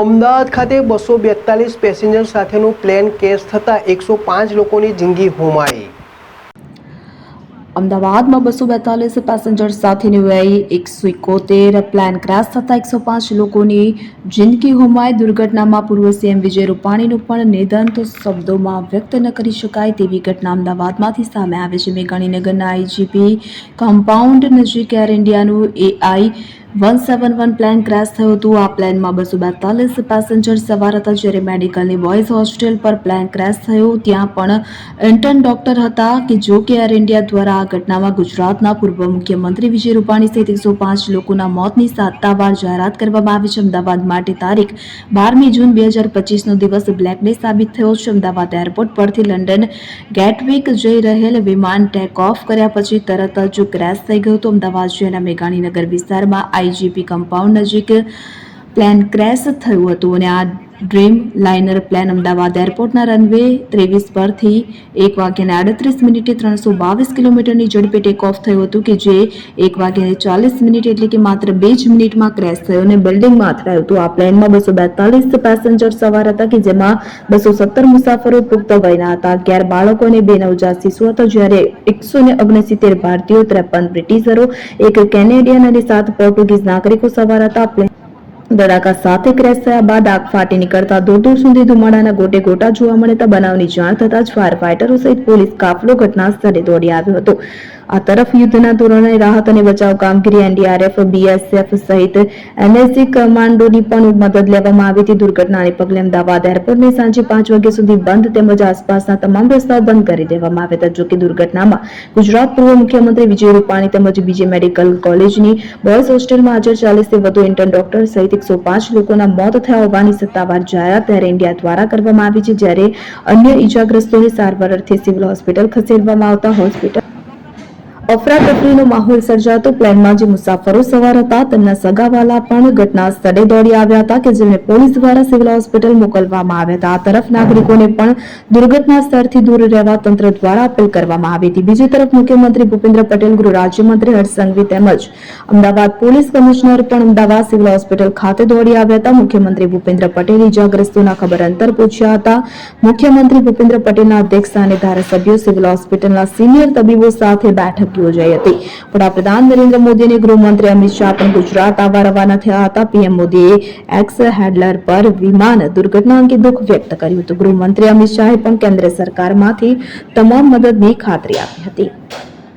અમદાવાદ ખાતે 242 પેસેન્જર સાથેનું plane crash થતાં 105 લોકોની જિંદગી હોમાઈ। અમદાવાદમાં 242 પેસેન્જર સાથેની વેઈ 171 પ્લેન ક્રેશ થતાં 105 લોકોની જિંદગી હોમાઈ। દુર્ઘટનામાં પૂર્વ સીએમ વિજય રૂપાણીનું પણ નિધન તો શબ્દોમાં વ્યક્ત ન કરી શકાય તેવી ઘટના અમદાવાદમાંથી સામે આવી છે। મેઘાણીનગરના આઈજીપી કમ્પાઉન્ડ નજીક એર ઇન્ડિયાનું AI-171 પ્લેન ક્રેશ થયું હતું। આ પ્લેનમાં 242 પેસેન્જર સવાર હતા, જ્યારે મેડિકલની બોયઝ હોસ્ટેલ પર પ્લેન ક્રેશ થયું ત્યાં પણ ઇન્ટર્ન ડોક્ટર હતા કે જો કે એર ઇન્ડિયા દ્વારા આ ઘટનામાં ગુજરાતના પૂર્વ મુખ્યમંત્રી વિજય રૂપાણી સહિત 105 લોકોના મોતની સત્તાવાર જાહેરાત કરવામાં આવી છે। અમદાવાદ માટે તારીખ 12મી જૂન 2025નો દિવસ બ્લેક ડે સાબિત થયો છે। અમદાવાદ એરપોર્ટ પરથી લંડન ગેટવિક જઈ રહેલ વિમાન ટેક ઓફ કર્યા પછી તરત જ ક્રેશ થઈ ગયું હતું। અમદાવાદ શહેરના મેઘાણીનગર વિસ્તારમાં આઈજીપી કમ્પાઉન્ડ નજીક પ્લેન ક્રેશ થયું હતું અને આ ડ્રીમ લાઇનર પ્લેન અમદાવાદ એરપોર્ટના રનવે 23 પરથી 1:38 322 કિલોમીટરની ઝડપે ટેક ઓફ થયું હતું કે જે 1:40 એટલે કે માત્ર 2 જ મિનિટમાં ક્રેશ થયો અને બિલ્ડિંગમાં અથડાયું હતું। આ પ્લેનમાં 242 પેસેન્જર સવાર હતા કે જેમાં 217 મુસાફરો પુખ્ત વયના હતા, 11 બાળકો અને 2 નવજાત શિશુ હતા, જ્યારે 169 ભારતીયો, 53 બ્રિટિશરો, 1 કેનેડિયન અને 7 પોર્ટુગીઝ નાગરિકો સવાર હતા। ધડાકા સાથે ક્રેશ થયા બાદ આગ ફાટી નીકળતા દૂર દૂર સુધી ધુમાડાના ગોટે ગોટા જોવા મળતા બનાવની જાણ થતાં જ ફાયર ફાઇટરો સહિત પોલીસ કાફલો ઘટના સ્થળે દોડી આવ્યો હતો। આ તરફ યુદ્ધના ધોરણે રાહત અને બચાવ કામગીરી એનડીઆરએફ, બીએસએફ સહિત એનએસજી કમાન્ડોની પણ મદદ લેવામાં આવી હતી। દુર્ઘટનાને પગલે અમદાવાદ એરપોર્ટને સાંજે 5 વાગ્યા સુધી બંધ તેમજ આસપાસના તમામ રસ્તાઓ બંધ કરી દેવામાં આવ્યા હતા। જોકે દુર્ઘટનામાં ગુજરાત પૂર્વ મુખ્યમંત્રી વિજય રૂપાણી તેમજ બીજે મેડિકલ કોલેજની બોયઝ હોસ્ટેલમાં હાજર 40થી વધુ ઇન્ટર્ન ડોક્ટર સહિત 105 લોકોના મોત થયા હોવાની સત્તાવાર જાહેરાત એર ઇન્ડિયા દ્વારા કરવામાં આવી છે, જ્યારે અન્ય ઇજાગ્રસ્તોને સારવાર અર્થે સિવિલ હોસ્પિટલ ખસેડવામાં આવતા હોસ્પિટલ અફરાતફરીનો માહોલ સર્જાતો। પ્લેનમાં જે મુસાફરો સવાર હતા તેમના સગાવાલા પણ ઘટના સ્થળે દોડી આવ્યા હતા કે જેમને પોલીસ દ્વારા સિવિલ હોસ્પિટલ મોકલવામાં આવ્યા હતા। આ તરફ નાગરિકોને પણ દુર્ઘટના સ્થળથી દૂર રહેવા તંત્ર દ્વારા અપીલ કરવામાં આવી હતી। બીજી તરફ મુખ્યમંત્રી ભૂપેન્દ્ર પટેલ, ગૃહ રાજ્યમંત્રી હર્ષ સંઘવી તેમજ અમદાવાદ પોલીસ કમિશનર પણ અમદાવાદ સિવિલ હોસ્પિટલ ખાતે દોડી આવ્યા હતા। મુખ્યમંત્રી ભૂપેન્દ્ર પટેલે ઇજાગ્રસ્તોના ખબર અંતર પૂછ્યા હતા। મુખ્યમંત્રી ભૂપેન્દ્ર પટેલના અધ્યક્ષસ્થાને ધારાસભ્યો, સિવિલ હોસ્પિટલના સિનિયર તબીબો સાથે બેઠક યોજાઈ હતી। વડાપ્રધાન નરેન્દ્ર મોદી અને ગૃહમંત્રી અમિત શાહ પણ ગુજરાત આવવા રવાના થયા હતા। પીએમ મોદીએ એક્સ હેન્ડલર પર વિમાન દુર્ઘટના અંગે દુઃખ વ્યક્ત કર્યું હતું। ગૃહમંત્રી અમિત શાહે પણ કેન્દ્ર સરકારમાંથી તમામ મદદની ખાતરી આપી હતી।